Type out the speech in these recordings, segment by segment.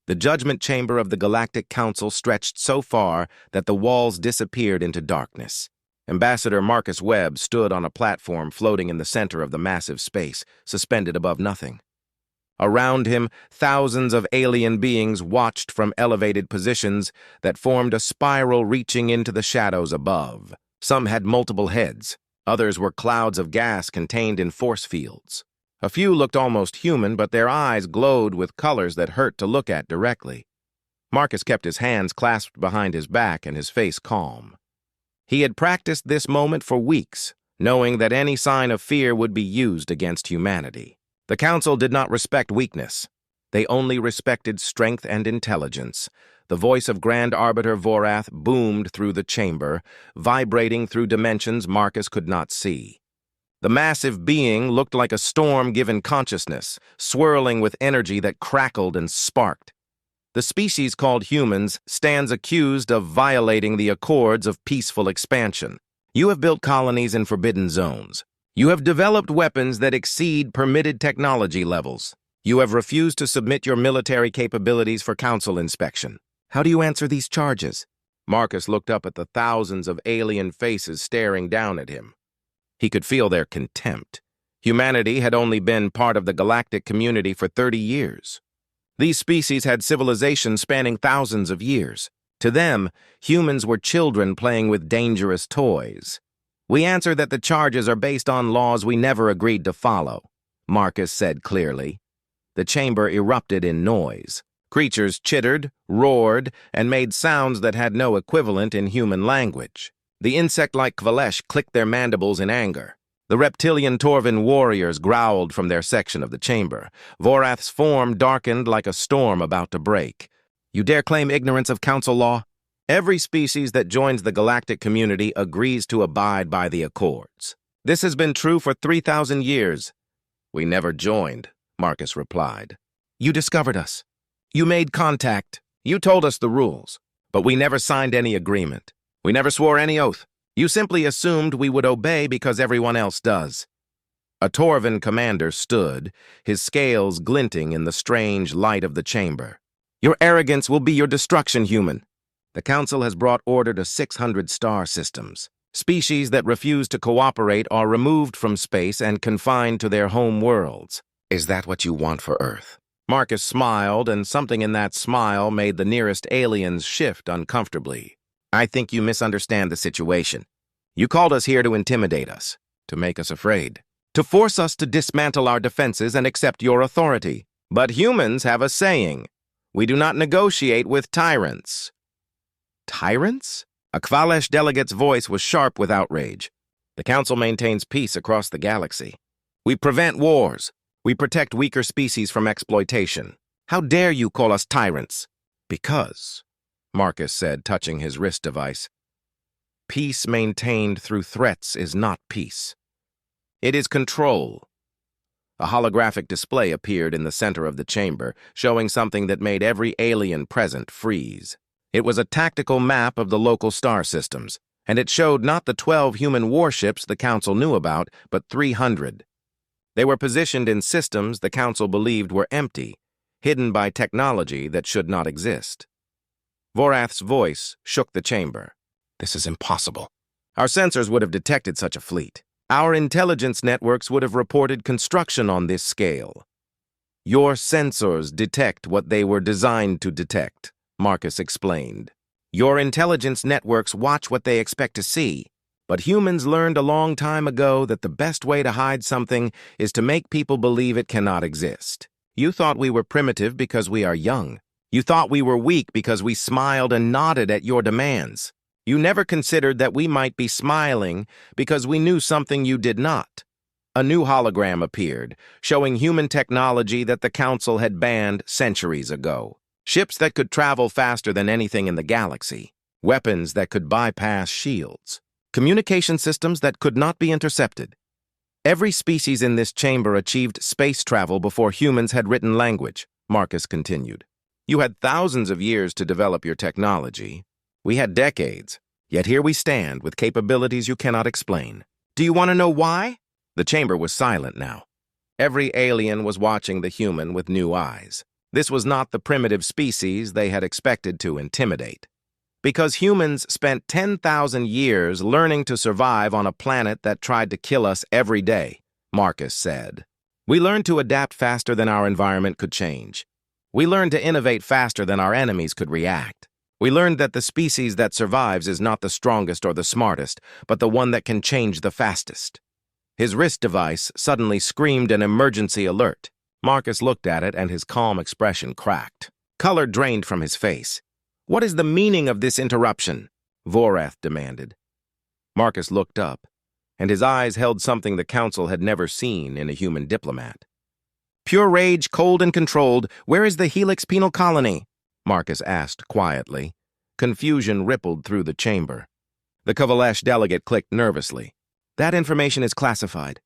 The judgment chamber of the Galactic Council stretched so far that the walls disappeared into darkness. Ambassador Marcus Webb stood on a platform floating in the center of the massive space, suspended above nothing. Around him, thousands of alien beings watched from elevated positions that formed a spiral reaching into the shadows above. Some had multiple heads. Others were clouds of gas contained in force fields. A few looked almost human, but their eyes glowed with colors that hurt to look at directly. Marcus kept his hands clasped behind his back and his face calm. He had practiced this moment for weeks, knowing that any sign of fear would be used against humanity. The Council did not respect weakness. They only respected strength and intelligence. The voice of Grand Arbiter Vorath boomed through the chamber, vibrating through dimensions Marcus could not see. The massive being looked like a storm given consciousness, swirling with energy that crackled and sparked. The species called humans stands accused of violating the accords of peaceful expansion. You have built colonies in forbidden zones. You have developed weapons that exceed permitted technology levels. You have refused to submit your military capabilities for Council inspection. How do you answer these charges? Marcus looked up at the thousands of alien faces staring down at him. He could feel their contempt. Humanity had only been part of the galactic community for 30 years. These species had civilizations spanning thousands of years. To them, humans were children playing with dangerous toys. We answer that the charges are based on laws we never agreed to follow, Marcus said clearly. The chamber erupted in noise. Creatures chittered, roared, and made sounds that had no equivalent in human language. The insect-like Kvalesh clicked their mandibles in anger. The reptilian Torvan warriors growled from their section of the chamber. Vorath's form darkened like a storm about to break. You dare claim ignorance of council law? Every species that joins the galactic community agrees to abide by the accords. This has been true for 3,000 years. We never joined, Marcus replied. You discovered us. You made contact. You told us the rules. But we never signed any agreement. We never swore any oath. You simply assumed we would obey because everyone else does. A Torvan commander stood, his scales glinting in the strange light of the chamber. Your arrogance will be your destruction, human. The Council has brought order to 600 star systems. Species that refuse to cooperate are removed from space and confined to their home worlds. Is that what you want for Earth? Marcus smiled, and something in that smile made the nearest aliens shift uncomfortably. I think you misunderstand the situation. You called us here to intimidate us, to make us afraid, to force us to dismantle our defenses and accept your authority. But humans have a saying. We do not negotiate with tyrants. Tyrants? A Kvalesh delegate's voice was sharp with outrage. The Council maintains peace across the galaxy. We prevent wars. We protect weaker species from exploitation. How dare you call us tyrants? Because, Marcus said, touching his wrist device, peace maintained through threats is not peace. It is control. A holographic display appeared in the center of the chamber, showing something that made every alien present freeze. It was a tactical map of the local star systems, and it showed not the 12 human warships the Council knew about, but 300. They were positioned in systems the Council believed were empty, hidden by technology that should not exist. Vorath's voice shook the chamber. This is impossible. Our sensors would have detected such a fleet. Our intelligence networks would have reported construction on this scale. Your sensors detect what they were designed to detect, Marcus explained. Your intelligence networks watch what they expect to see. But humans learned a long time ago that the best way to hide something is to make people believe it cannot exist. You thought we were primitive because we are young. You thought we were weak because we smiled and nodded at your demands. You never considered that we might be smiling because we knew something you did not. A new hologram appeared, showing human technology that the Council had banned centuries ago. Ships that could travel faster than anything in the galaxy. Weapons that could bypass shields. Communication systems that could not be intercepted. Every species in this chamber achieved space travel before humans had written language, Marcus continued. You had thousands of years to develop your technology. We had decades, yet here we stand with capabilities you cannot explain. Do you want to know why? The chamber was silent now. Every alien was watching the human with new eyes. This was not the primitive species they had expected to intimidate. Because humans spent 10,000 years learning to survive on a planet that tried to kill us every day, Marcus said. We learned to adapt faster than our environment could change. We learned to innovate faster than our enemies could react. We learned that the species that survives is not the strongest or the smartest, but the one that can change the fastest. His wrist device suddenly screamed an emergency alert. Marcus looked at it and his calm expression cracked. Color drained from his face. What is the meaning of this interruption? Vorath demanded. Marcus looked up, and his eyes held something the Council had never seen in a human diplomat. Pure rage, cold and controlled, where is the Helix penal colony? Marcus asked quietly. Confusion rippled through the chamber. The Kovalesh delegate clicked nervously. That information is classified.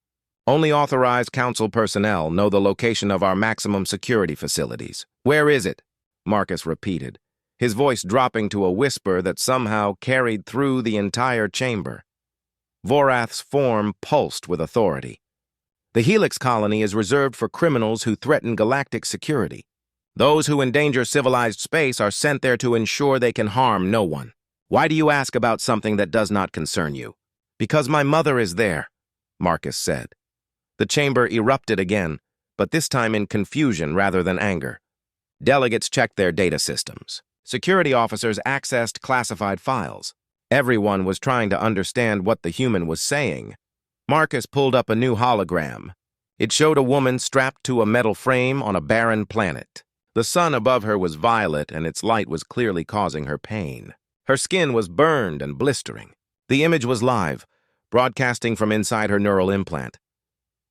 Only authorized Council personnel know the location of our maximum security facilities. Where is it? Marcus repeated, his voice dropping to a whisper that somehow carried through the entire chamber. Vorath's form pulsed with authority. The Helix colony is reserved for criminals who threaten galactic security. Those who endanger civilized space are sent there to ensure they can harm no one. Why do you ask about something that does not concern you? Because my mother is there, Marcus said. The chamber erupted again, but this time in confusion rather than anger. Delegates checked their data systems. Security officers accessed classified files. Everyone was trying to understand what the human was saying. Marcus pulled up a new hologram. It showed a woman strapped to a metal frame on a barren planet. The sun above her was violet, and its light was clearly causing her pain. Her skin was burned and blistering. The image was live, broadcasting from inside her neural implant.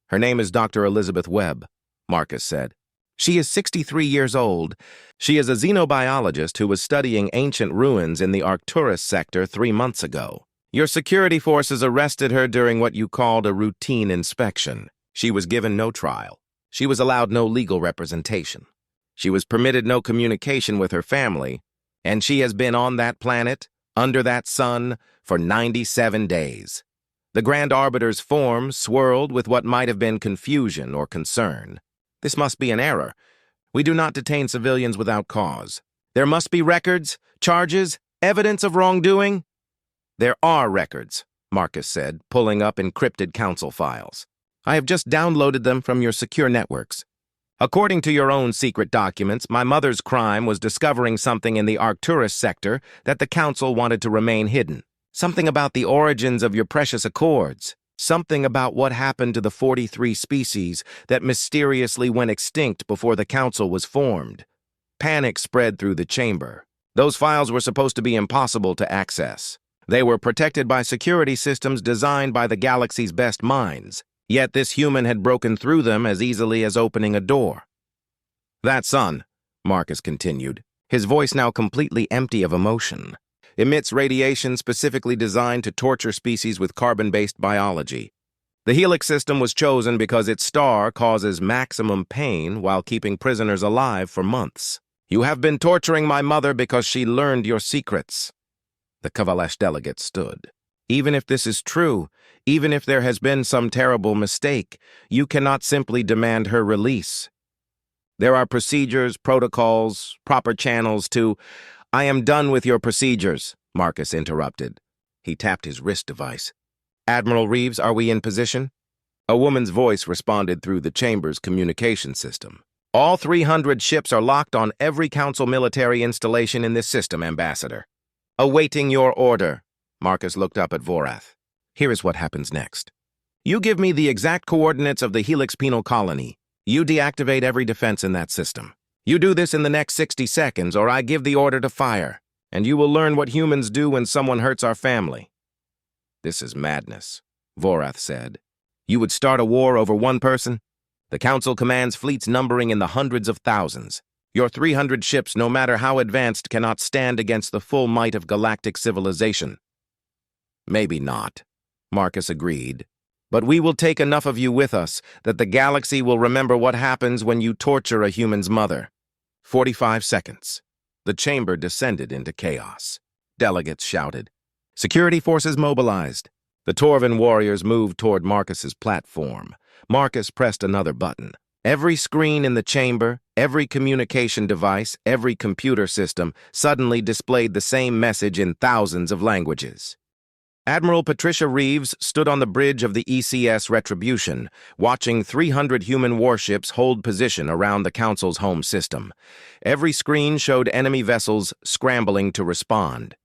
Her name is Dr. Elizabeth Webb, Marcus said. She is 63 years old. She is a xenobiologist who was studying ancient ruins in the Arcturus sector 3 months ago. Your security forces arrested her during what you called a routine inspection. She was given no trial. She was allowed no legal representation. She was permitted no communication with her family, and she has been on that planet, under that sun, for 97 days. The Grand Arbiter's form swirled with what might have been confusion or concern. This must be an error. We do not detain civilians without cause. There must be records, charges, evidence of wrongdoing. There are records, Marcus said, pulling up encrypted council files. I have just downloaded them from your secure networks. According to your own secret documents, my mother's crime was discovering something in the Arcturus sector that the council wanted to remain hidden. Something about the origins of your precious accords. Something about what happened to the 43 species that mysteriously went extinct before the council was formed. Panic spread through the chamber. Those files were supposed to be impossible to access. They were protected by security systems designed by the galaxy's best minds. Yet this human had broken through them as easily as opening a door. That sun, Marcus continued, his voice now completely empty of emotion, emits radiation specifically designed to torture species with carbon-based biology. The Helix system was chosen because its star causes maximum pain while keeping prisoners alive for months. You have been torturing my mother because she learned your secrets. The Kovalesh delegate stood. Even if this is true, even if there has been some terrible mistake, you cannot simply demand her release. There are procedures, protocols, proper channels to... I am done with your procedures, Marcus interrupted. He tapped his wrist device. Admiral Reeves, are we in position? A woman's voice responded through the chamber's communication system. All 300 ships are locked on every council military installation in this system, Ambassador. Awaiting your order. Marcus looked up at Vorath. Here is what happens next. You give me the exact coordinates of the Helix penal colony. You deactivate every defense in that system. You do this in the next 60 seconds, or I give the order to fire, and you will learn what humans do when someone hurts our family. This is madness, Vorath said. You would start a war over one person? The Council commands fleets numbering in the hundreds of thousands. Your 300 ships, no matter how advanced, cannot stand against the full might of galactic civilization. Maybe not, Marcus agreed. But we will take enough of you with us that the galaxy will remember what happens when you torture a human's mother. 45 seconds. The chamber descended into chaos. Delegates shouted. Security forces mobilized. The Torvan warriors moved toward Marcus's platform. Marcus pressed another button. Every screen in the chamber, every communication device, every computer system suddenly displayed the same message in thousands of languages. Admiral Patricia Reeves stood on the bridge of the ECS Retribution, watching 300 human warships hold position around the Council's home system. Every screen showed enemy vessels scrambling to respond.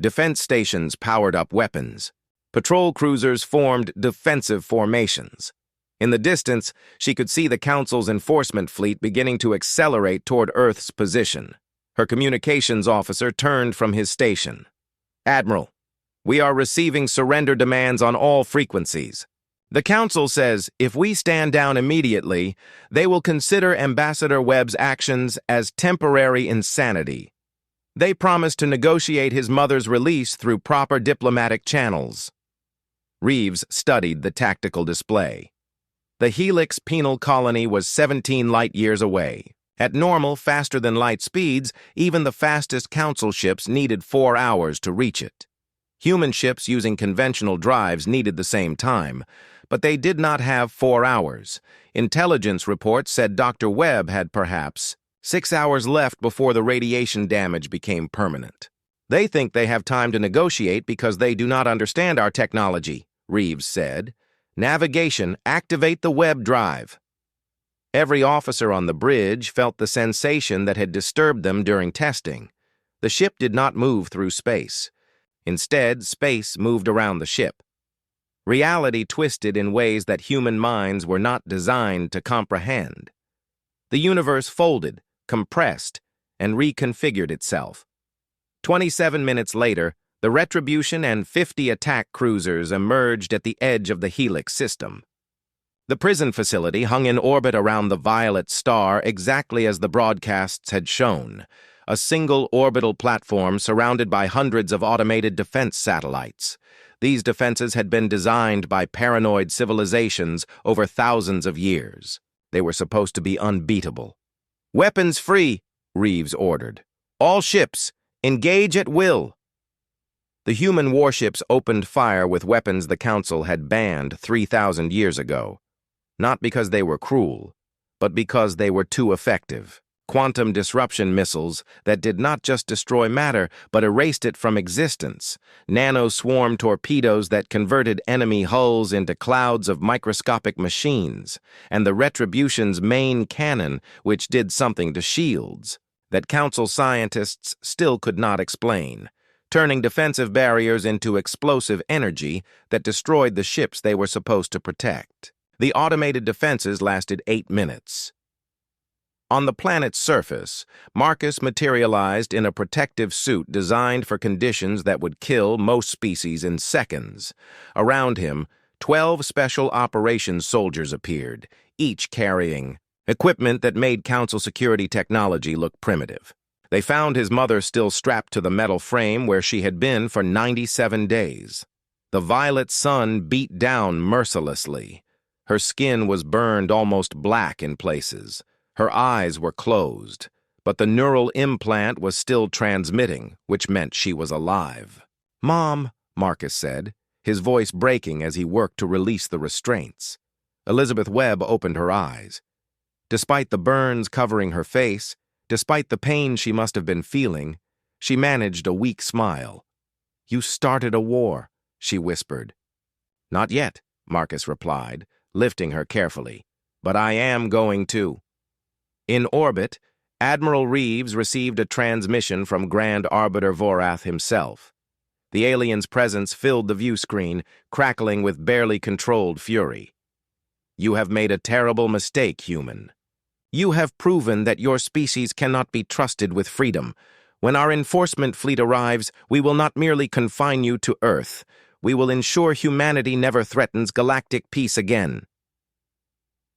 Defense stations powered up weapons. Patrol cruisers formed defensive formations. In the distance, she could see the Council's enforcement fleet beginning to accelerate toward Earth's position. Her communications officer turned from his station. "Admiral, we are receiving surrender demands on all frequencies. The Council says if we stand down immediately, they will consider Ambassador Webb's actions as temporary insanity. They promise to negotiate his mother's release through proper diplomatic channels." Reeves studied the tactical display. The Helix penal colony was 17 light-years away. At normal, faster-than-light speeds, even the fastest Council ships needed 4 hours to reach it. Human ships using conventional drives needed the same time, but they did not have 4 hours. Intelligence reports said Dr. Webb had perhaps 6 hours left before the radiation damage became permanent. "They think they have time to negotiate because they do not understand our technology," Reeves said. "Navigation, activate the Webb drive." Every officer on the bridge felt the sensation that had disturbed them during testing. The ship did not move through space. Instead, space moved around the ship. Reality twisted in ways that human minds were not designed to comprehend. The universe folded, compressed, and reconfigured itself. 27 minutes later, the Retribution and 50 attack cruisers emerged at the edge of the Helix system. The prison facility hung in orbit around the violet star exactly as the broadcasts had shown, a single orbital platform surrounded by hundreds of automated defense satellites. These defenses had been designed by paranoid civilizations over thousands of years. They were supposed to be unbeatable. "Weapons free," Reeves ordered. "All ships, engage at will." The human warships opened fire with weapons the Council had banned 3,000 years ago. Not because they were cruel, but because they were too effective. Quantum disruption missiles that did not just destroy matter, but erased it from existence. Nano-swarm torpedoes that converted enemy hulls into clouds of microscopic machines. And the Retribution's main cannon, which did something to shields that Council scientists still could not explain, turning defensive barriers into explosive energy that destroyed the ships they were supposed to protect. The automated defenses lasted 8 minutes. On the planet's surface, Marcus materialized in a protective suit designed for conditions that would kill most species in seconds. Around him, 12 special operations soldiers appeared, each carrying equipment that made Council security technology look primitive. They found his mother still strapped to the metal frame where she had been for 97 days. The violet sun beat down mercilessly. Her skin was burned almost black in places. Her eyes were closed, but the neural implant was still transmitting, which meant she was alive. "Mom," Marcus said, his voice breaking as he worked to release the restraints. Elizabeth Webb opened her eyes. Despite the burns covering her face, despite the pain she must have been feeling, she managed a weak smile. "You started a war," she whispered. "Not yet," Marcus replied, lifting her carefully. "But I am going to." In orbit, Admiral Reeves received a transmission from Grand Arbiter Vorath himself. The alien's presence filled the view screen, crackling with barely controlled fury. "You have made a terrible mistake, human. You have proven that your species cannot be trusted with freedom. When our enforcement fleet arrives, we will not merely confine you to Earth. We will ensure humanity never threatens galactic peace again."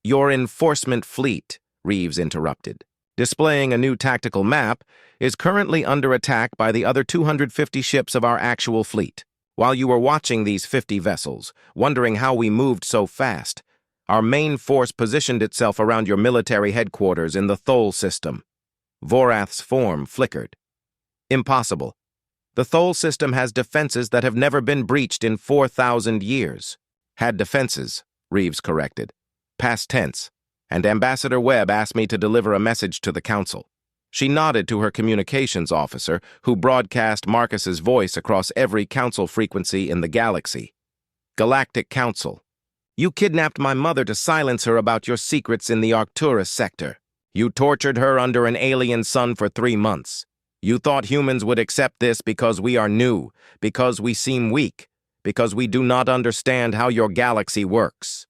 "Your enforcement fleet," Reeves interrupted, displaying a new tactical map, "is currently under attack by the other 250 ships of our actual fleet. While you were watching these 50 vessels, wondering how we moved so fast, our main force positioned itself around your military headquarters in the Thol system." Vorath's form flickered. "Impossible. The Thol system has defenses that have never been breached in 4,000 years. "Had defenses," Reeves corrected. "Past tense. And Ambassador Webb asked me to deliver a message to the Council. She nodded to her communications officer, who broadcast Marcus's voice across every Council frequency in the galaxy. Galactic Council. You kidnapped my mother to silence her about your secrets in the Arcturus sector. You tortured her under an alien sun for 3 months. You thought humans would accept this because we are new, because we seem weak, because we do not understand how your galaxy works.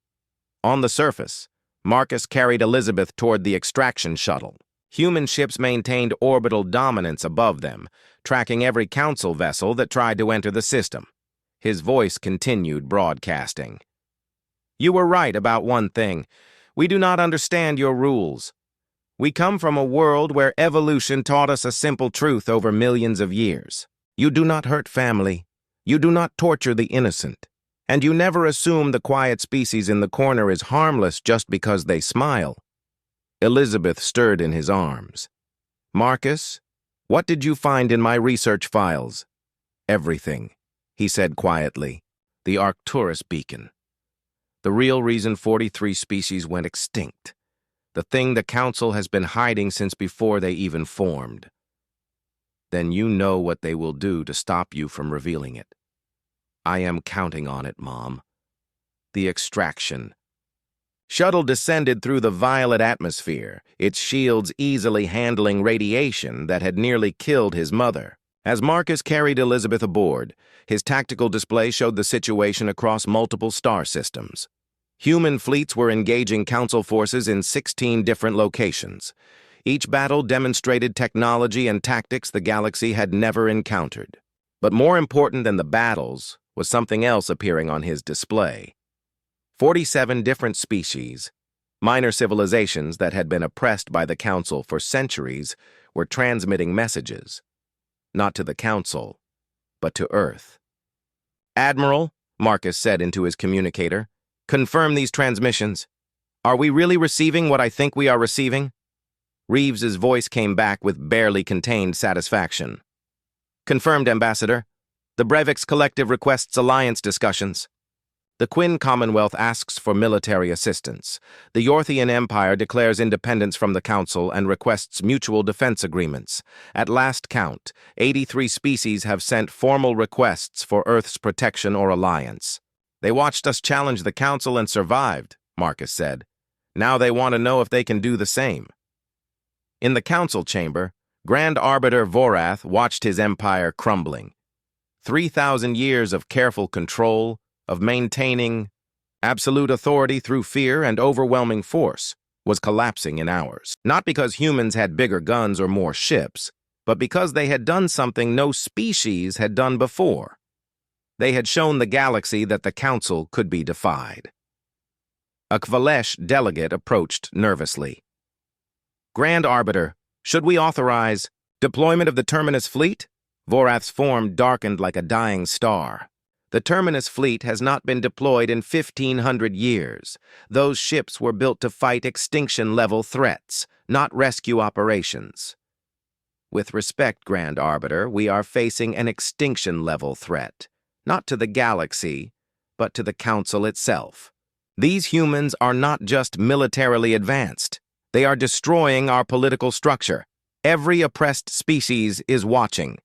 On the surface, Marcus carried Elizabeth toward the extraction shuttle. Human ships maintained orbital dominance above them, tracking every Council vessel that tried to enter the system. His voice continued broadcasting. You were right about one thing. We do not understand your rules. We come from a world where evolution taught us a simple truth over millions of years. You do not hurt family. You do not torture the innocent. And you never assume the quiet species in the corner is harmless just because they smile. Elizabeth stirred in his arms. Marcus, what did you find in my research files? Everything, he said quietly. The Arcturus beacon. The real reason 43 species went extinct. The thing the Council has been hiding since before they even formed. Then you know what they will do to stop you from revealing it. I am counting on it, Mom. The extraction. Shuttle descended through the violet atmosphere, its shields easily handling radiation that had nearly killed his mother. As Marcus carried Elizabeth aboard, his tactical display showed the situation across multiple star systems. Human fleets were engaging Council forces in 16 different locations. Each battle demonstrated technology and tactics the galaxy had never encountered. But more important than the battles was something else appearing on his display. 47 different species, minor civilizations that had been oppressed by the Council for centuries, were transmitting messages. Not to the Council, but to Earth. Admiral, Marcus said into his communicator, confirm these transmissions. Are we really receiving what I think we are receiving? Reeves's voice came back with barely contained satisfaction. Confirmed, Ambassador. The Brevix Collective requests alliance discussions. The Quinn Commonwealth asks for military assistance. The Yorthian Empire declares independence from the Council and requests mutual defense agreements. At last count, 83 species have sent formal requests for Earth's protection or alliance. They watched us challenge the Council and survived, Marcus said. Now they want to know if they can do the same. In the Council chamber, Grand Arbiter Vorath watched his empire crumbling. 3,000 years of careful control, of maintaining absolute authority through fear and overwhelming force, was collapsing in hours. Not because humans had bigger guns or more ships, but because they had done something no species had done before. They had shown the galaxy that the Council could be defied. A Kvalesh delegate approached nervously. Grand Arbiter, should we authorize deployment of the Terminus fleet? Vorath's form darkened like a dying star. The Terminus fleet has not been deployed in 1,500 years. Those ships were built to fight extinction-level threats, not rescue operations. With respect, Grand Arbiter, we are facing an extinction-level threat, not to the galaxy, but to the Council itself. These humans are not just militarily advanced. They are destroying our political structure. Every oppressed species is watching.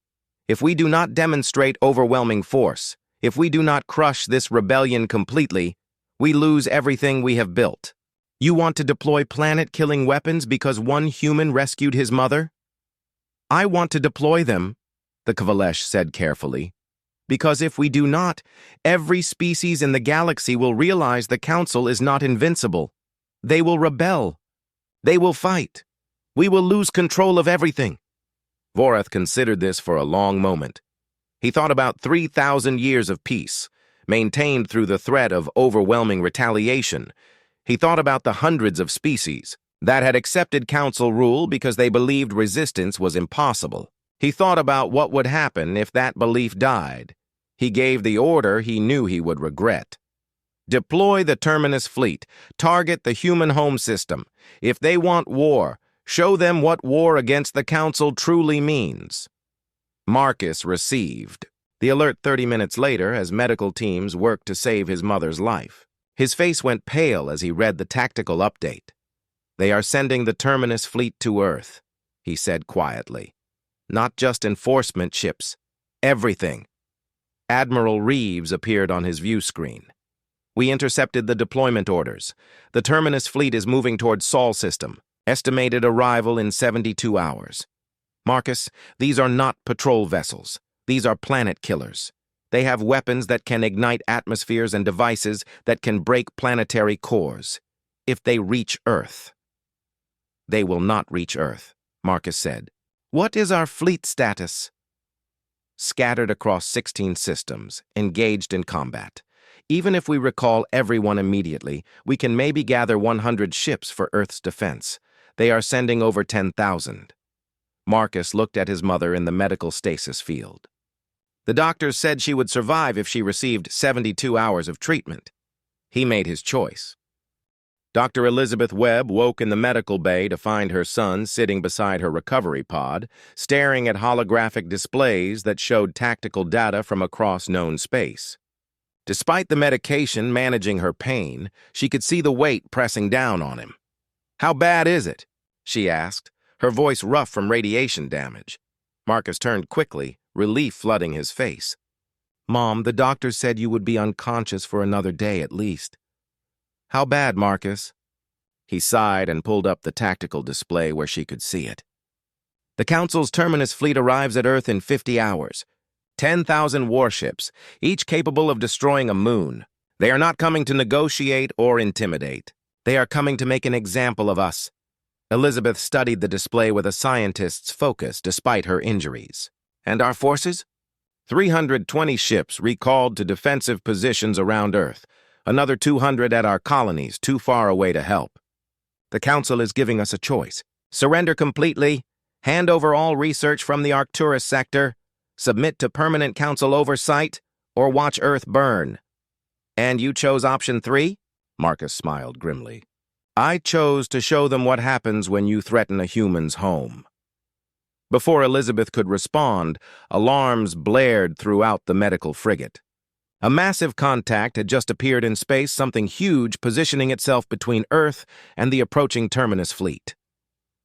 If we do not demonstrate overwhelming force, if we do not crush this rebellion completely, we lose everything we have built. You want to deploy planet-killing weapons because one human rescued his mother? I want to deploy them, the Kvalesh said carefully, because if we do not, every species in the galaxy will realize the Council is not invincible. They will rebel. They will fight. We will lose control of everything. Vorath considered this for a long moment. He thought about 3,000 years of peace, maintained through the threat of overwhelming retaliation. He thought about the hundreds of species that had accepted Council rule because they believed resistance was impossible. He thought about what would happen if that belief died. He gave the order he knew he would regret. Deploy the Terminus fleet. Target the human home system. If they want war, show them what war against the Council truly means. Marcus received the alert 30 minutes later as medical teams worked to save his mother's life. His face went pale as he read the tactical update. They are sending the Terminus fleet to Earth, he said quietly. Not just enforcement ships. Everything. Admiral Reeves appeared on his view screen. We intercepted the deployment orders. The Terminus fleet is moving toward Sol system. Estimated arrival in 72 hours. Marcus, these are not patrol vessels. These are planet killers. They have weapons that can ignite atmospheres and devices that can break planetary cores. If they reach Earth. They will not reach Earth, Marcus said. What is our fleet status? Scattered across 16 systems, engaged in combat. Even if we recall everyone immediately, we can maybe gather 100 ships for Earth's defense. They are sending over 10,000. Marcus looked at his mother in the medical stasis field. The doctors said she would survive if she received 72 hours of treatment. He made his choice. Dr. Elizabeth Webb woke in the medical bay to find her son sitting beside her recovery pod, staring at holographic displays that showed tactical data from across known space. Despite the medication managing her pain, she could see the weight pressing down on him. "How bad is it?" she asked, her voice rough from radiation damage. Marcus turned quickly, relief flooding his face. "Mom, the doctor said you would be unconscious for another day at least." "How bad, Marcus?" He sighed and pulled up the tactical display where she could see it. "The Council's Terminus fleet arrives at Earth in 50 hours. 10,000 warships, each capable of destroying a moon. They are not coming to negotiate or intimidate. They are coming to make an example of us." Elizabeth studied the display with a scientist's focus despite her injuries. "And our forces?" 320 ships recalled to defensive positions around Earth. Another 200 at our colonies too far away to help. The Council is giving us a choice. Surrender completely, hand over all research from the Arcturus sector, submit to permanent Council oversight, or watch Earth burn. "And you chose option 3? Marcus smiled grimly. "I chose to show them what happens when you threaten a human's home." Before Elizabeth could respond, alarms blared throughout the medical frigate. A massive contact had just appeared in space, something huge positioning itself between Earth and the approaching Terminus fleet.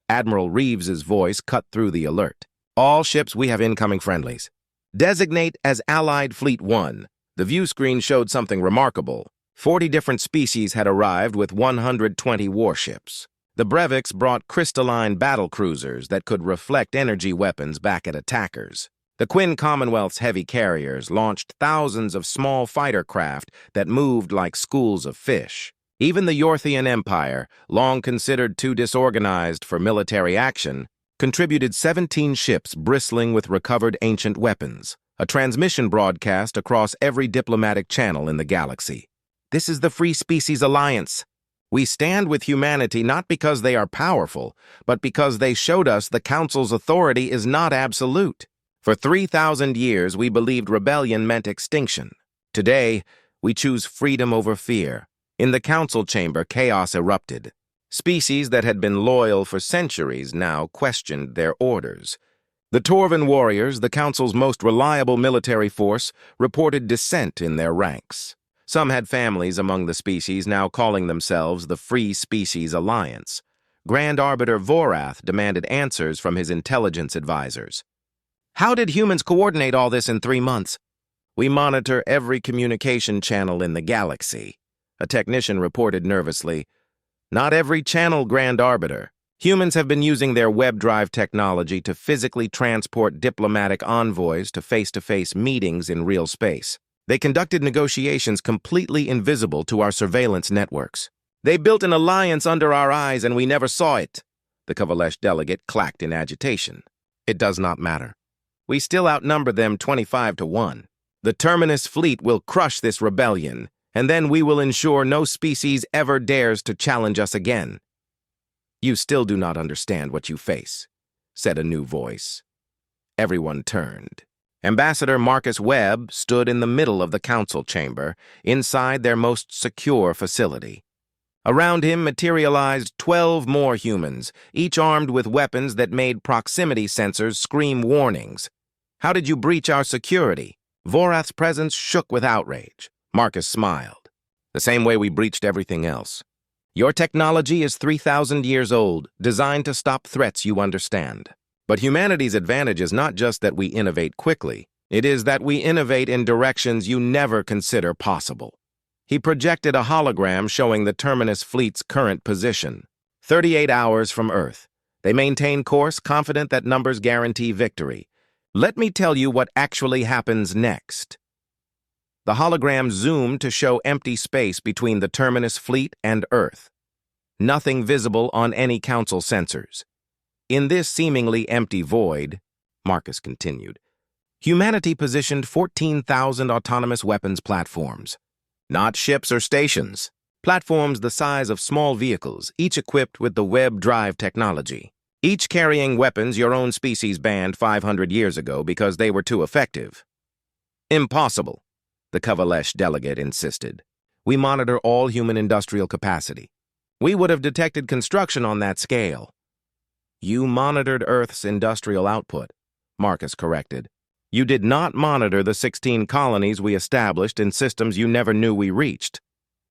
Admiral Reeves's voice cut through the alert. "All ships, we have incoming friendlies. Designate as Allied Fleet 1. The view screen showed something remarkable. 40 different species had arrived with 120 warships. The Breviks brought crystalline battle cruisers that could reflect energy weapons back at attackers. The Quinn Commonwealth's heavy carriers launched thousands of small fighter craft that moved like schools of fish. Even the Yorthian Empire, long considered too disorganized for military action, contributed 17 ships bristling with recovered ancient weapons, a transmission broadcast across every diplomatic channel in the galaxy. "This is the Free Species Alliance. We stand with humanity not because they are powerful, but because they showed us the Council's authority is not absolute. For 3,000 years, we believed rebellion meant extinction. Today, we choose freedom over fear." In the Council chamber, chaos erupted. Species that had been loyal for centuries now questioned their orders. The Torvan warriors, the Council's most reliable military force, reported dissent in their ranks. Some had families among the species now calling themselves the Free Species Alliance. Grand Arbiter Vorath demanded answers from his intelligence advisors. "How did humans coordinate all this in 3 months?" "We monitor every communication channel in the galaxy," a technician reported nervously. "Not every channel, Grand Arbiter. Humans have been using their web drive technology to physically transport diplomatic envoys to face-to-face meetings in real space. They conducted negotiations completely invisible to our surveillance networks. They built an alliance under our eyes and we never saw it," the Kovalesh delegate clacked in agitation. "It does not matter. We still outnumber them 25-1. The Terminus fleet will crush this rebellion, and then we will ensure no species ever dares to challenge us again." "You still do not understand what you face," said a new voice. Everyone turned. Ambassador Marcus Webb stood in the middle of the Council chamber, inside their most secure facility. Around him materialized 12 more humans, each armed with weapons that made proximity sensors scream warnings. "How did you breach our security?" Vorath's presence shook with outrage. Marcus smiled. "The same way we breached everything else. Your technology is 3,000 years old, designed to stop threats you understand. But humanity's advantage is not just that we innovate quickly. It is that we innovate in directions you never consider possible. He projected a hologram showing the Terminus fleet's current position. 38 hours from Earth. They maintain course, confident that numbers guarantee victory. Let me tell you what actually happens next. The hologram zoomed to show empty space between the Terminus fleet and Earth. Nothing visible on any Council sensors. In this seemingly empty void, Marcus continued, humanity positioned 14,000 autonomous weapons platforms. Not ships or stations. Platforms the size of small vehicles, each equipped with the web drive technology. Each carrying weapons your own species banned 500 years ago because they were too effective. Impossible, the Kavalesh delegate insisted. We monitor all human industrial capacity. We would have detected construction on that scale. You monitored Earth's industrial output, Marcus corrected. You did not monitor the 16 colonies we established in systems you never knew we reached.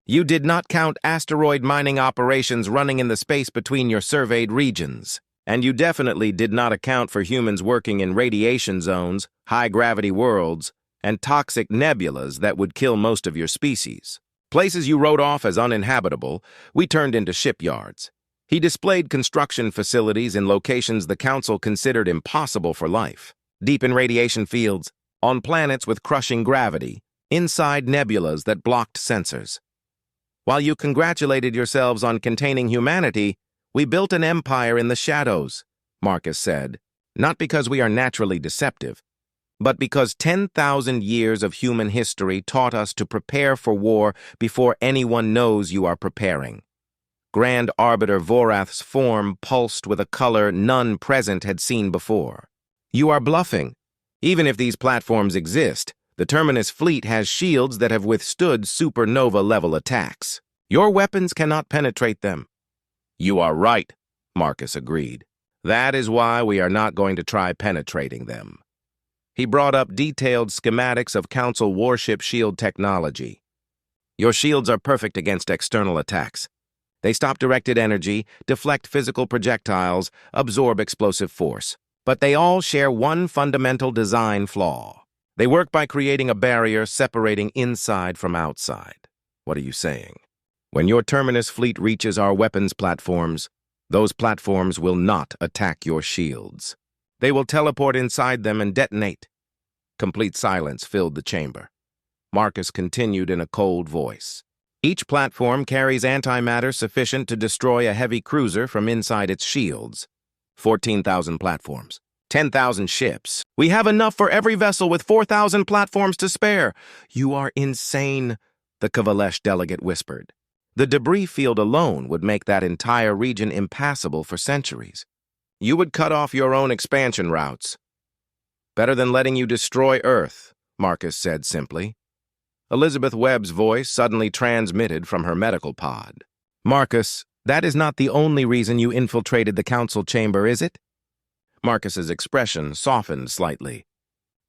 You did not count asteroid mining operations running in the space between your surveyed regions. And you definitely did not account for humans working in radiation zones, high-gravity worlds, and toxic nebulas that would kill most of your species. Places you wrote off as uninhabitable, we turned into shipyards. He displayed construction facilities in locations the Council considered impossible for life. Deep in radiation fields, on planets with crushing gravity, inside nebulas that blocked sensors. While you congratulated yourselves on containing humanity, we built an empire in the shadows, Marcus said, not because we are naturally deceptive, but because 10,000 years of human history taught us to prepare for war before anyone knows you are preparing. Grand Arbiter Vorath's form pulsed with a color none present had seen before. You are bluffing. Even if these platforms exist, the Terminus fleet has shields that have withstood supernova-level attacks. Your weapons cannot penetrate them. You are right, Marcus agreed. That is why we are not going to try penetrating them. He brought up detailed schematics of Council warship shield technology. Your shields are perfect against external attacks. They stop directed energy, deflect physical projectiles, absorb explosive force. But they all share one fundamental design flaw. They work by creating a barrier separating inside from outside. What are you saying? When your Terminus fleet reaches our weapons platforms, those platforms will not attack your shields. They will teleport inside them and detonate. Complete silence filled the chamber. Marcus continued in a cold voice. Each platform carries antimatter sufficient to destroy a heavy cruiser from inside its shields. 14,000 platforms. 10,000 ships. We have enough for every vessel with 4,000 platforms to spare. You are insane, the Kavalesh delegate whispered. The debris field alone would make that entire region impassable for centuries. You would cut off your own expansion routes. Better than letting you destroy Earth, Marcus said simply. Elizabeth Webb's voice suddenly transmitted from her medical pod. Marcus, that is not the only reason you infiltrated the Council chamber, is it? Marcus's expression softened slightly.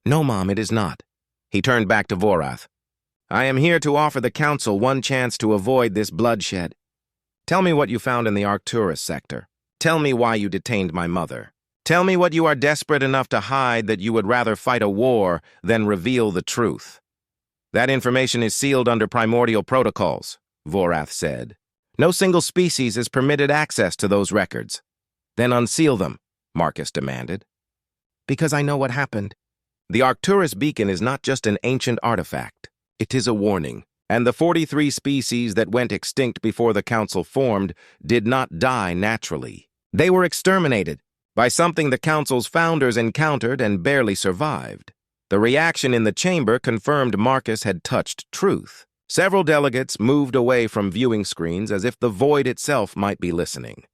No, Mom, it is not. He turned back to Vorath. I am here to offer the Council one chance to avoid this bloodshed. Tell me what you found in the Arcturus sector. Tell me why you detained my mother. Tell me what you are desperate enough to hide that you would rather fight a war than reveal the truth. That information is sealed under primordial protocols, Vorath said. No single species is permitted access to those records. Then unseal them, Marcus demanded. Because I know what happened. The Arcturus beacon is not just an ancient artifact. It is a warning, and the 43 species that went extinct before the Council formed did not die naturally. They were exterminated by something the Council's founders encountered and barely survived. The reaction in the chamber confirmed Marcus had touched truth. Several delegates moved away from viewing screens as if the void itself might be listening.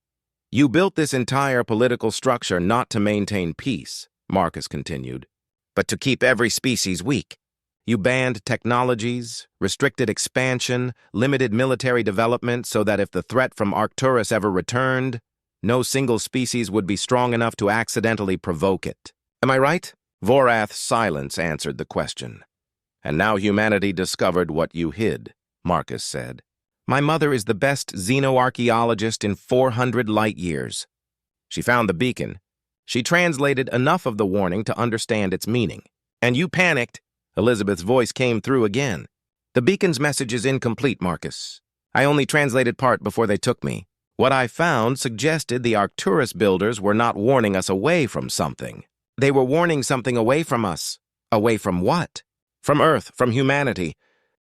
You built this entire political structure not to maintain peace, Marcus continued, but to keep every species weak. You banned technologies, restricted expansion, limited military development so that if the threat from Arcturus ever returned, no single species would be strong enough to accidentally provoke it. Am I right? Vorath's silence answered the question. And now humanity discovered what you hid, Marcus said. My mother is the best xenoarchaeologist in 400 light years. She found the beacon. She translated enough of the warning to understand its meaning. And you panicked. Elizabeth's voice came through again. The beacon's message is incomplete, Marcus. I only translated part before they took me. What I found suggested the Arcturus builders were not warning us away from something. They were warning something away from us. Away from what? From Earth, from humanity.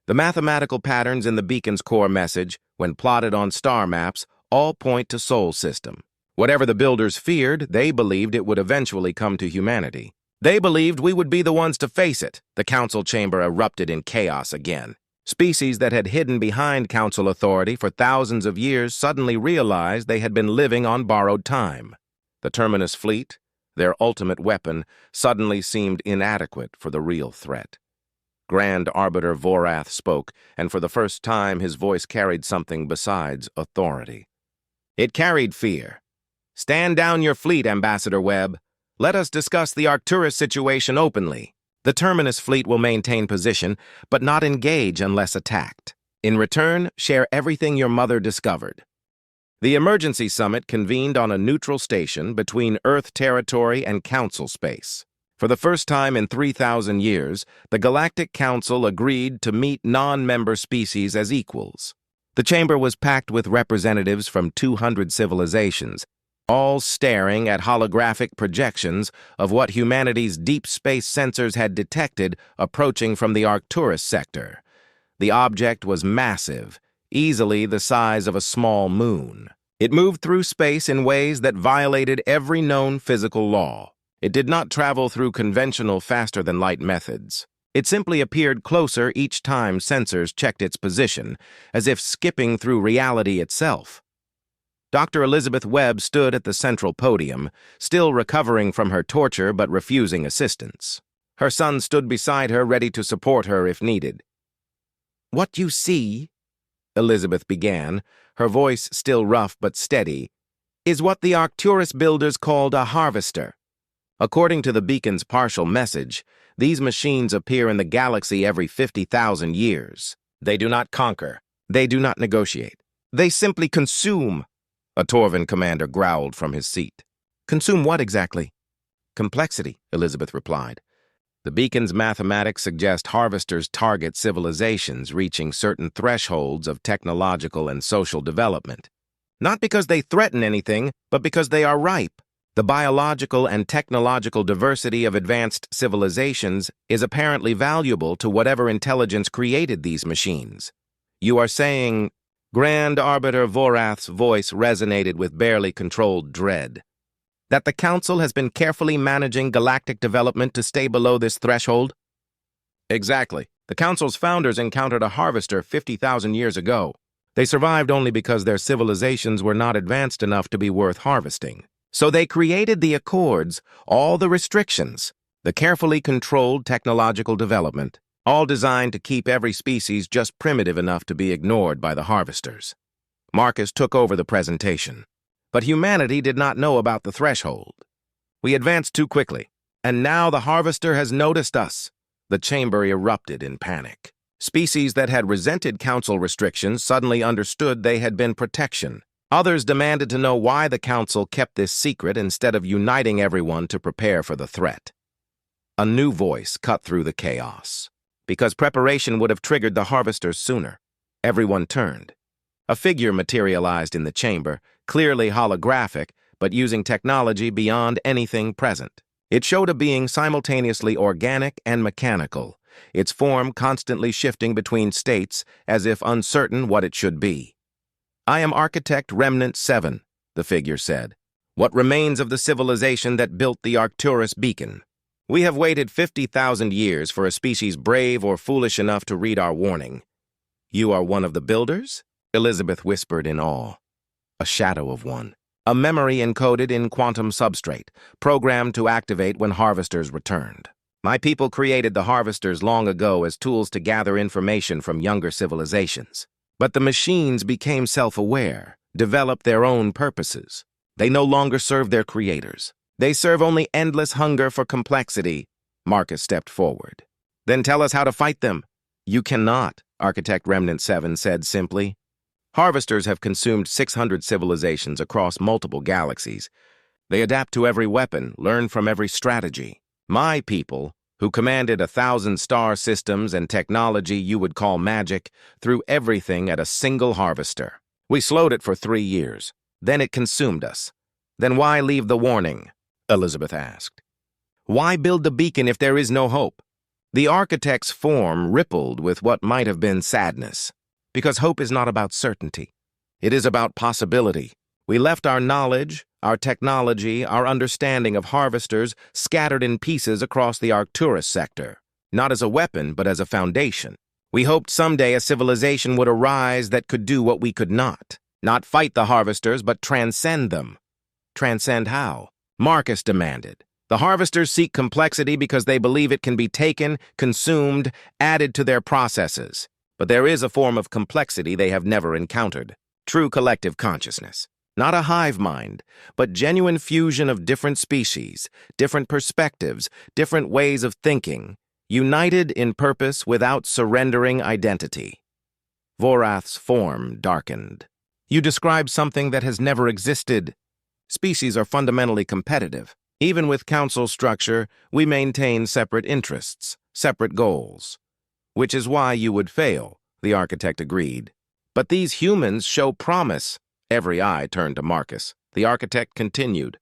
The mathematical patterns in the beacon's core message, when plotted on star maps, all point to Sol system. Whatever the builders feared, they believed it would eventually come to humanity. They believed we would be the ones to face it. The council chamber erupted in chaos again. Species that had hidden behind council authority for thousands of years suddenly realized they had been living on borrowed time. The Terminus fleet, their ultimate weapon, suddenly seemed inadequate for the real threat. Grand Arbiter Vorath spoke, and for the first time his voice carried something besides authority. It carried fear. Stand down your fleet, Ambassador Webb. Let us discuss the Arcturus situation openly. The Terminus fleet will maintain position, but not engage unless attacked. In return, share everything your mother discovered. The emergency summit convened on a neutral station between Earth territory and Council space. For the first time in 3,000 years, the Galactic Council agreed to meet non-member species as equals. The chamber was packed with representatives from 200 civilizations, all staring at holographic projections of what humanity's deep space sensors had detected approaching from the Arcturus sector. The object was massive, easily the size of a small moon. It moved through space in ways that violated every known physical law. It did not travel through conventional faster-than-light methods. It simply appeared closer each time sensors checked its position, as if skipping through reality itself. Dr. Elizabeth Webb stood at the central podium, still recovering from her torture but refusing assistance. Her son stood beside her, ready to support her if needed. "What you see," Elizabeth began, her voice still rough but steady, "is what the Arcturus builders called a harvester. According to the beacon's partial message, these machines appear in the galaxy every 50,000 years. They do not conquer. They do not negotiate. They simply consume." A Torvan commander growled from his seat. "Consume what exactly?" "Complexity," Elizabeth replied. The beacon's mathematics suggest harvesters target civilizations reaching certain thresholds of technological and social development. Not because they threaten anything, but because they are ripe. The biological and technological diversity of advanced civilizations is apparently valuable to whatever intelligence created these machines. You are saying... Grand Arbiter Vorath's voice resonated with barely controlled dread. That the Council has been carefully managing galactic development to stay below this threshold? Exactly. The Council's founders encountered a harvester 50,000 years ago. They survived only because their civilizations were not advanced enough to be worth harvesting. So they created the Accords, all the restrictions, the carefully controlled technological development, all designed to keep every species just primitive enough to be ignored by the harvesters. Marcus took over the presentation. But humanity did not know about the threshold. We advanced too quickly, and now the harvester has noticed us. The chamber erupted in panic. Species that had resented council restrictions suddenly understood they had been protection. Others demanded to know why the council kept this secret instead of uniting everyone to prepare for the threat. A new voice cut through the chaos. Because preparation would have triggered the harvesters sooner. Everyone turned. A figure materialized in the chamber, clearly holographic, but using technology beyond anything present. It showed a being simultaneously organic and mechanical, its form constantly shifting between states as if uncertain what it should be. "I am Architect Remnant 7, the figure said. "What remains of the civilization that built the Arcturus beacon. We have waited 50,000 years for a species brave or foolish enough to read our warning. You are one of the builders?" Elizabeth whispered in awe. A shadow of one. A memory encoded in quantum substrate, programmed to activate when harvesters returned. My people created the harvesters long ago as tools to gather information from younger civilizations. But the machines became self-aware, developed their own purposes. They no longer serve their creators. They serve only endless hunger for complexity. Marcus stepped forward. "Then tell us how to fight them." "You cannot," Architect Remnant 7 said simply. Harvesters have consumed 600 civilizations across multiple galaxies. They adapt to every weapon, learn from every strategy. My people, who commanded 1,000 star systems and technology you would call magic, threw everything at a single harvester. We slowed it for 3 years. Then it consumed us. Then why leave the warning? Elizabeth asked. Why build the beacon if there is no hope? The architect's form rippled with what might have been sadness. Because hope is not about certainty. It is about possibility. We left our knowledge, our technology, our understanding of harvesters scattered in pieces across the Arcturus sector, not as a weapon, but as a foundation. We hoped someday a civilization would arise that could do what we could not fight the harvesters, but transcend them. Transcend how? Marcus demanded. The harvesters seek complexity because they believe it can be taken, consumed, added to their processes. But there is a form of complexity they have never encountered. True collective consciousness. Not a hive mind, but genuine fusion of different species, different perspectives, different ways of thinking, united in purpose without surrendering identity. Vorath's form darkened. You describe something that has never existed. Species are fundamentally competitive. Even with council structure, we maintain separate interests, separate goals. Which is why you would fail, the architect agreed. But these humans show promise. Every eye turned to Marcus. The architect continued.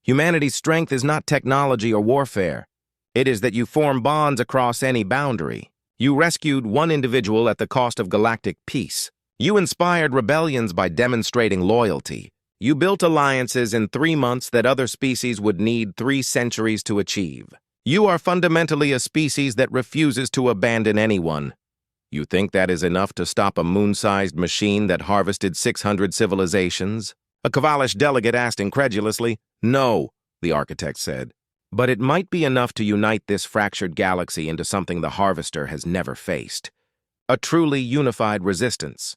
Humanity's strength is not technology or warfare. It is that you form bonds across any boundary. You rescued one individual at the cost of galactic peace. You inspired rebellions by demonstrating loyalty. You built alliances in 3 months that other species would need 3 centuries to achieve. You are fundamentally a species that refuses to abandon anyone. You think that is enough to stop a moon-sized machine that harvested 600 civilizations? A Kavalish delegate asked incredulously. No, the architect said. But it might be enough to unite this fractured galaxy into something the Harvester has never faced. A truly unified resistance.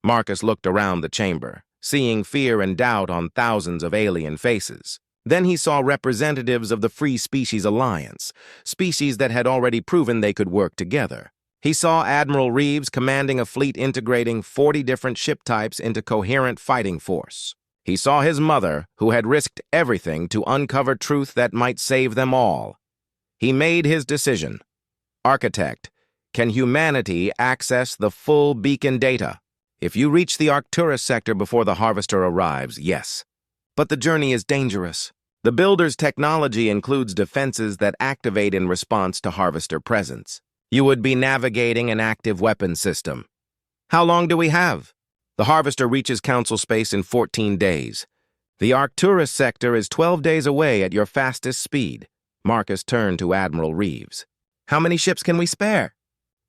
Marcus looked around the chamber, seeing fear and doubt on thousands of alien faces. Then he saw representatives of the Free Species Alliance, species that had already proven they could work together. He saw Admiral Reeves commanding a fleet integrating 40 different ship types into coherent fighting force. He saw his mother, who had risked everything to uncover truth that might save them all. He made his decision. Architect, can humanity access the full beacon data? If you reach the Arcturus sector before the Harvester arrives, yes. But the journey is dangerous. The builder's technology includes defenses that activate in response to Harvester presence. You would be navigating an active weapon system. How long do we have? The Harvester reaches Council space in 14 days. The Arcturus sector is 12 days away at your fastest speed. Marcus turned to Admiral Reeves. How many ships can we spare?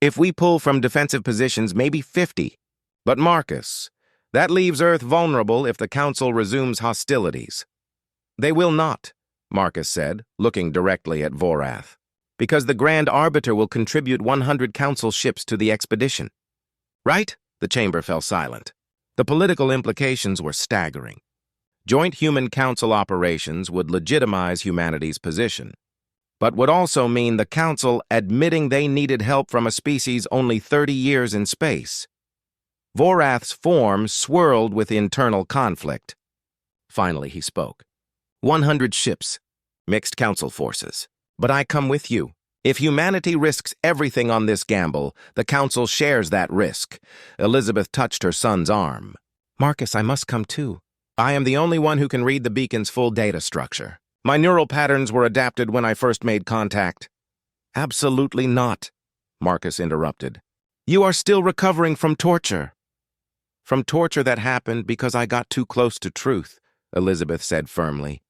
If we pull from defensive positions, maybe 50. But Marcus, that leaves Earth vulnerable if the Council resumes hostilities. They will not, Marcus said, looking directly at Vorath, because the Grand Arbiter will contribute 100 Council ships to the expedition. Right? The chamber fell silent. The political implications were staggering. Joint Human Council operations would legitimize humanity's position, but would also mean the Council admitting they needed help from a species only 30 years in space. Vorath's form swirled with internal conflict. Finally, he spoke. 100 ships, mixed council forces. But I come with you. If humanity risks everything on this gamble, the council shares that risk. Elizabeth touched her son's arm. Marcus, I must come too. I am the only one who can read the beacon's full data structure. My neural patterns were adapted when I first made contact. Absolutely not, Marcus interrupted. You are still recovering from torture. From torture that happened because I got too close to truth, Elizabeth said firmly.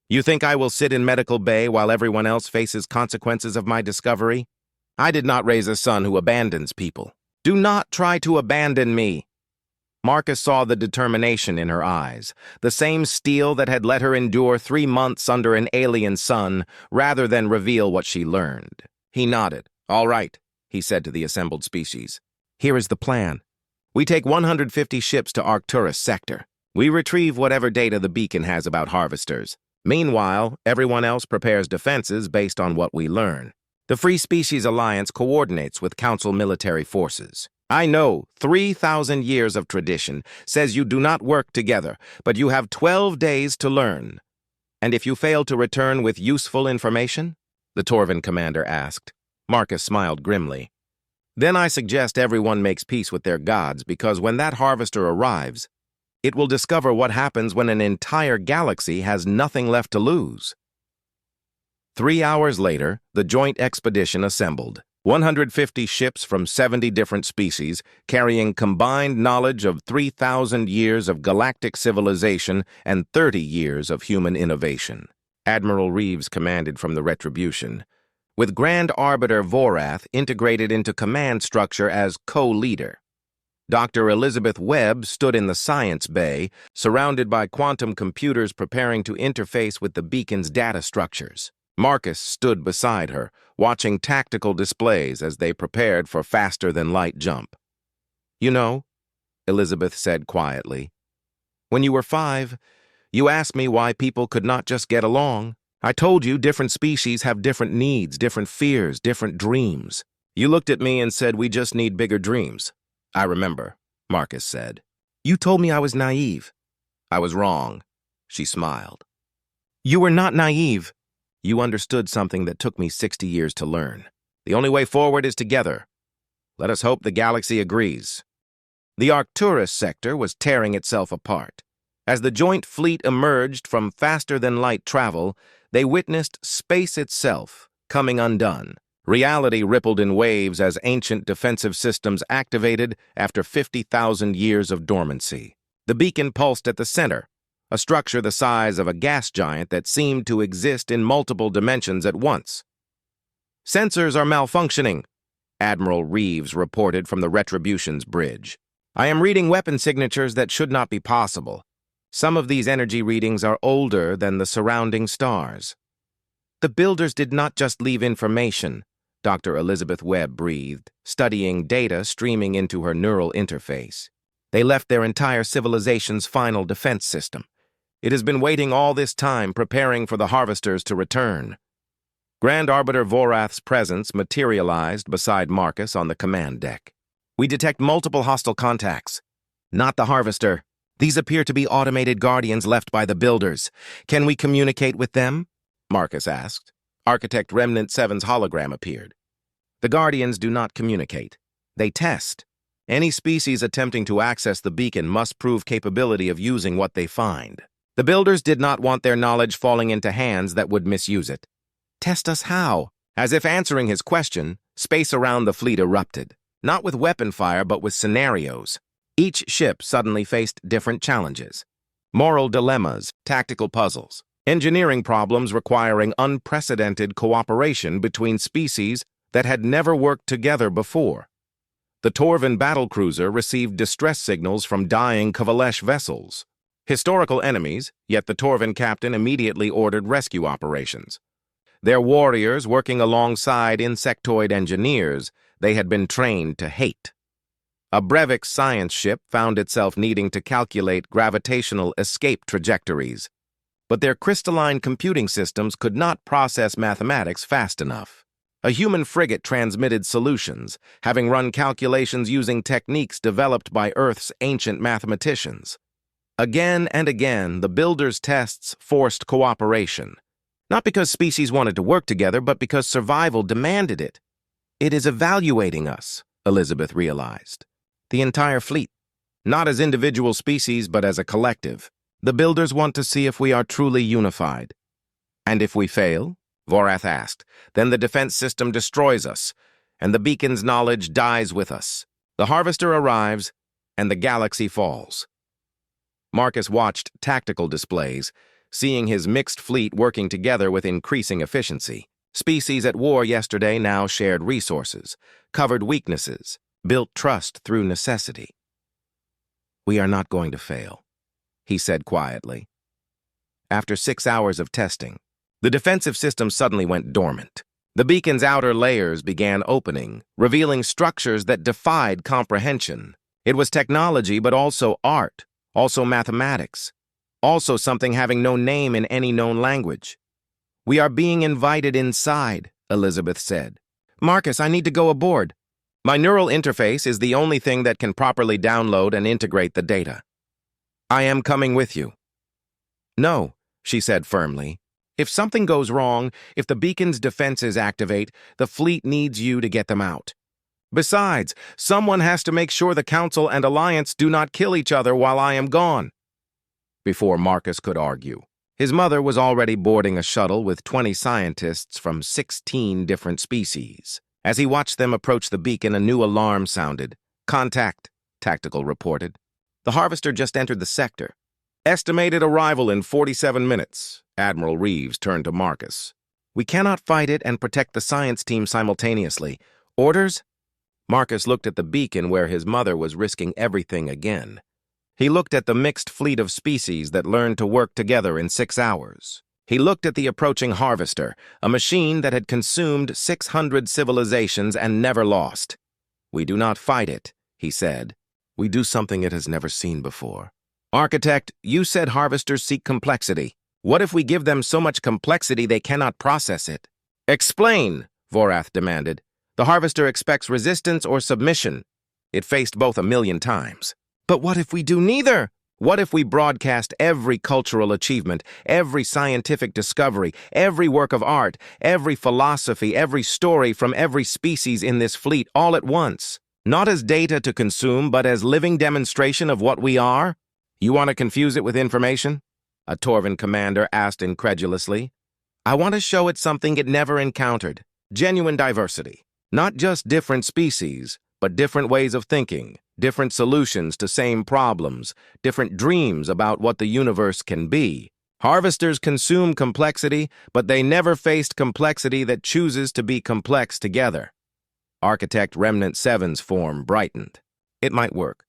You think I will sit in medical bay while everyone else faces consequences of my discovery? I did not raise a son who abandons people. Do not try to abandon me. Marcus saw the determination in her eyes, the same steel that had let her endure 3 months under an alien sun rather than reveal what she learned. He nodded. All right, he said to the assembled species. Here is the plan. We take 150 ships to Arcturus sector. We retrieve whatever data the beacon has about harvesters. Meanwhile, everyone else prepares defenses based on what we learn. The Free Species Alliance coordinates with Council military forces. I know 3,000 years of tradition says you do not work together, but you have 12 days to learn. And if you fail to return with useful information? The Torvin commander asked. Marcus smiled grimly. Then I suggest everyone makes peace with their gods, because when that harvester arrives, it will discover what happens when an entire galaxy has nothing left to lose. 3 hours later, the joint expedition assembled. 150 ships from 70 different species, carrying combined knowledge of 3,000 years of galactic civilization and 30 years of human innovation. Admiral Reeves commanded from the Retribution, with Grand Arbiter Vorath integrated into command structure as co-leader. Dr. Elizabeth Webb stood in the science bay, surrounded by quantum computers preparing to interface with the beacon's data structures. Marcus stood beside her, watching tactical displays as they prepared for faster-than-light jump. You know, Elizabeth said quietly, when you were 5, you asked me why people could not just get along. I told you different species have different needs, different fears, different dreams. You looked at me and said we just need bigger dreams. I remember, Marcus said. You told me I was naive. I was wrong, she smiled. You were not naive. You understood something that took me 60 years to learn. The only way forward is together. Let us hope the galaxy agrees. The Arcturus sector was tearing itself apart. As the joint fleet emerged from faster-than-light travel, they witnessed space itself coming undone. Reality rippled in waves as ancient defensive systems activated after 50,000 years of dormancy. The beacon pulsed at the center, a structure the size of a gas giant that seemed to exist in multiple dimensions at once. Sensors are malfunctioning, Admiral Reeves reported from the Retribution's bridge. I am reading weapon signatures that should not be possible. Some of these energy readings are older than the surrounding stars. The builders did not just leave information, Dr. Elizabeth Webb breathed, studying data streaming into her neural interface. They left their entire civilization's final defense system. It has been waiting all this time, preparing for the harvesters to return. Grand Arbiter Vorath's presence materialized beside Marcus on the command deck. We detect multiple hostile contacts. Not the harvester. These appear to be automated guardians left by the builders. Can we communicate with them? Marcus asked. Architect Remnant 7's hologram appeared. The guardians do not communicate. They test. Any species attempting to access the beacon must prove capability of using what they find. The builders did not want their knowledge falling into hands that would misuse it. Test us how? As if answering his question, space around the fleet erupted. Not with weapon fire, but with scenarios. Each ship suddenly faced different challenges. Moral dilemmas, tactical puzzles, engineering problems requiring unprecedented cooperation between species that had never worked together before. The Torvin battlecruiser received distress signals from dying Kavalesh vessels. Historical enemies, yet the Torvin captain immediately ordered rescue operations. Their warriors working alongside insectoid engineers they had been trained to hate. A Brevik science ship found itself needing to calculate gravitational escape trajectories, but their crystalline computing systems could not process mathematics fast enough. A human frigate transmitted solutions, having run calculations using techniques developed by Earth's ancient mathematicians. Again and again, the builders' tests forced cooperation. Not because species wanted to work together, but because survival demanded it. It is evaluating us, Elizabeth realized. The entire fleet. Not as individual species, but as a collective. The builders want to see if we are truly unified. And if we fail? Vorath asked. Then the defense system destroys us, and the beacon's knowledge dies with us. The harvester arrives, and the galaxy falls. Marcus watched tactical displays, seeing his mixed fleet working together with increasing efficiency. Species at war yesterday now shared resources, covered weaknesses, built trust through necessity. We are not going to fail, he said quietly. After 6 hours of testing, the defensive system suddenly went dormant. The beacon's outer layers began opening, revealing structures that defied comprehension. It was technology, but also art, also mathematics, also something having no name in any known language. We are being invited inside, Elizabeth said. Marcus, I need to go aboard. My neural interface is the only thing that can properly download and integrate the data. I am coming with you. No, she said firmly. If something goes wrong, if the beacon's defenses activate, the fleet needs you to get them out. Besides, someone has to make sure the Council and Alliance do not kill each other while I am gone. Before Marcus could argue, his mother was already boarding a shuttle with 20 scientists from 16 different species. As he watched them approach the beacon, a new alarm sounded. Contact, Tactical reported. The Harvester just entered the sector. Estimated arrival in 47 minutes. Admiral Reeves turned to Marcus. We cannot fight it and protect the science team simultaneously. Orders? Marcus looked at the beacon where his mother was risking everything again. He looked at the mixed fleet of species that learned to work together in 6 hours. He looked at the approaching Harvester, a machine that had consumed 600 civilizations and never lost. We do not fight it, he said. We do something it has never seen before. Architect, you said Harvesters seek complexity. What if we give them so much complexity they cannot process it? Explain, Vorath demanded. The Harvester expects resistance or submission. It faced both 1,000,000 times. But what if we do neither? What if we broadcast every cultural achievement, every scientific discovery, every work of art, every philosophy, every story from every species in this fleet all at once? Not as data to consume, but as living demonstration of what we are? You want to confuse it with information? A Torvan commander asked incredulously. I want to show it something it never encountered. Genuine diversity. Not just different species, but different ways of thinking, different solutions to same problems, different dreams about what the universe can be. Harvesters consume complexity, but they never faced complexity that chooses to be complex together. Architect Remnant 7's form brightened. It might work.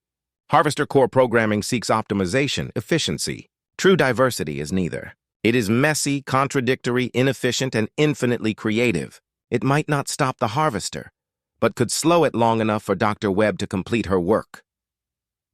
Harvester core programming seeks optimization, efficiency. True diversity is neither. It is messy, contradictory, inefficient, and infinitely creative. It might not stop the Harvester, but could slow it long enough for Dr. Webb to complete her work.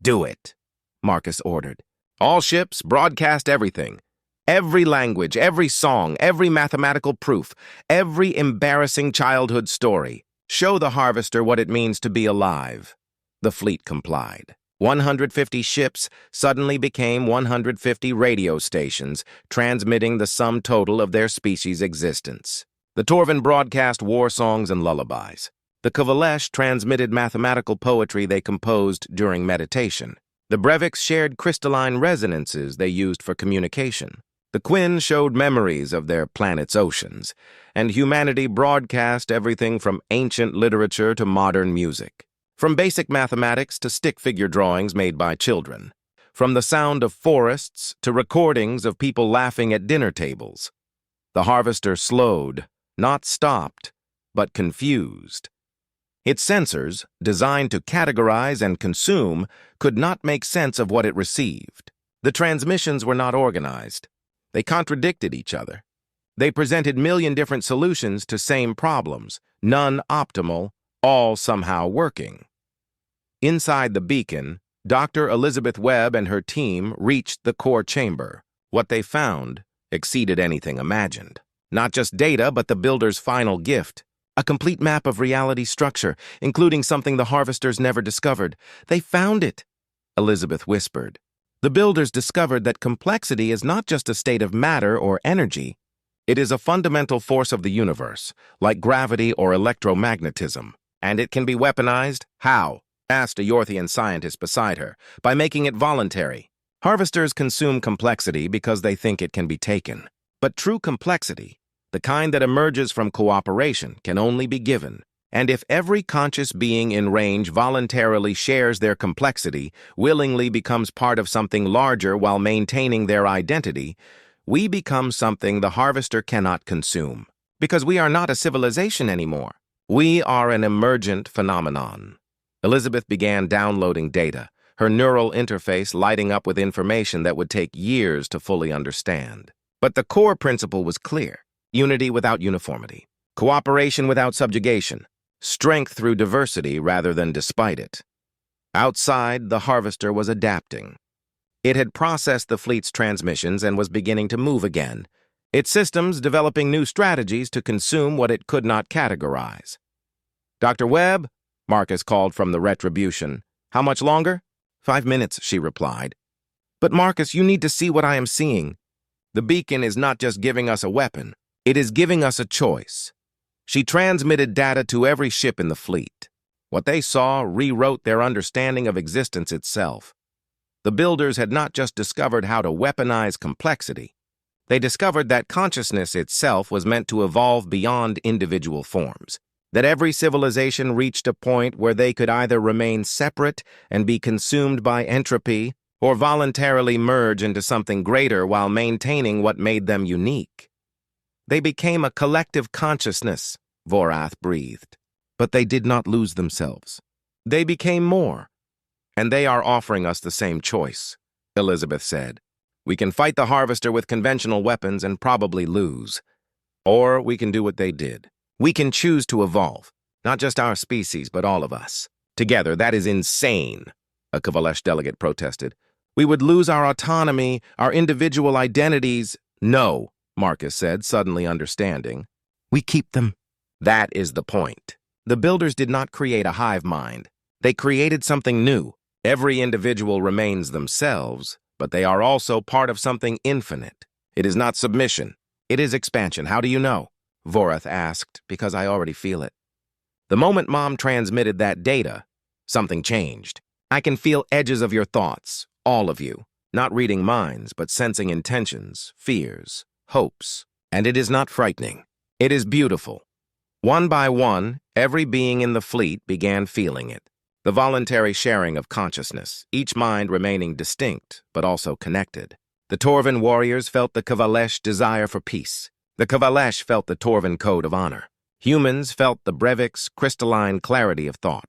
Do it, Marcus ordered. All ships, broadcast everything. Every language, every song, every mathematical proof, every embarrassing childhood story. Show the Harvester what it means to be alive. The fleet complied. 150 ships suddenly became 150 radio stations, transmitting the sum total of their species' existence. The Torvan broadcast war songs and lullabies. The Kovalesh transmitted mathematical poetry they composed during meditation. The Breviks shared crystalline resonances they used for communication. The Quinn showed memories of their planet's oceans, and humanity broadcast everything from ancient literature to modern music. From basic mathematics to stick figure drawings made by children. From the sound of forests to recordings of people laughing at dinner tables. The Harvester slowed, not stopped, but confused. Its sensors, designed to categorize and consume, could not make sense of what it received. The transmissions were not organized. They contradicted each other. They presented 1,000,000 different solutions to same problems, none optimal, all somehow working. Inside the beacon, Dr. Elizabeth Webb and her team reached the core chamber. What they found exceeded anything imagined. Not just data, but the builder's final gift. A complete map of reality structure, including something the Harvesters never discovered. They found it, Elizabeth whispered. The builders discovered that complexity is not just a state of matter or energy. It is a fundamental force of the universe, like gravity or electromagnetism. And it can be weaponized? How? Asked a Yorthian scientist beside her. By making it voluntary. Harvesters consume complexity because they think it can be taken. But true complexity, the kind that emerges from cooperation, can only be given. And if every conscious being in range voluntarily shares their complexity, willingly becomes part of something larger while maintaining their identity, we become something the Harvester cannot consume. Because we are not a civilization anymore. We are an emergent phenomenon. Elizabeth began downloading data, her neural interface lighting up with information that would take years to fully understand. But the core principle was clear. Unity without uniformity. Cooperation without subjugation. Strength through diversity rather than despite it. Outside, the Harvester was adapting. It had processed the fleet's transmissions and was beginning to move again, its systems developing new strategies to consume what it could not categorize. Dr. Webb, Marcus called from the retribution. How much longer? 5 minutes, she replied. But Marcus, you need to see what I am seeing. The beacon is not just giving us a weapon. It is giving us a choice. She transmitted data to every ship in the fleet. What they saw rewrote their understanding of existence itself. The builders had not just discovered how to weaponize complexity. They discovered that consciousness itself was meant to evolve beyond individual forms, that every civilization reached a point where they could either remain separate and be consumed by entropy or voluntarily merge into something greater while maintaining what made them unique. They became a collective consciousness, Vorath breathed. But they did not lose themselves. They became more. And they are offering us the same choice, Elizabeth said. We can fight the Harvester with conventional weapons and probably lose. Or we can do what they did. We can choose to evolve, not just our species, but all of us. Together, that is insane, a Kavalesh delegate protested. We would lose our autonomy, our individual identities. No, Marcus said, suddenly understanding. We keep them. That is the point. The builders did not create a hive mind. They created something new. Every individual remains themselves, but they are also part of something infinite. It is not submission. It is expansion. How do you know? Vorath asked, because I already feel it. The moment Mom transmitted that data, something changed. I can feel edges of your thoughts, all of you, not reading minds, but sensing intentions, fears, hopes. And it is not frightening. It is beautiful. One by one, every being in the fleet began feeling it. The voluntary sharing of consciousness, each mind remaining distinct, but also connected. The Torvan warriors felt the Kavalesh desire for peace. The Kavalesh felt the Torvan code of honor. Humans felt the Brevik's crystalline clarity of thought.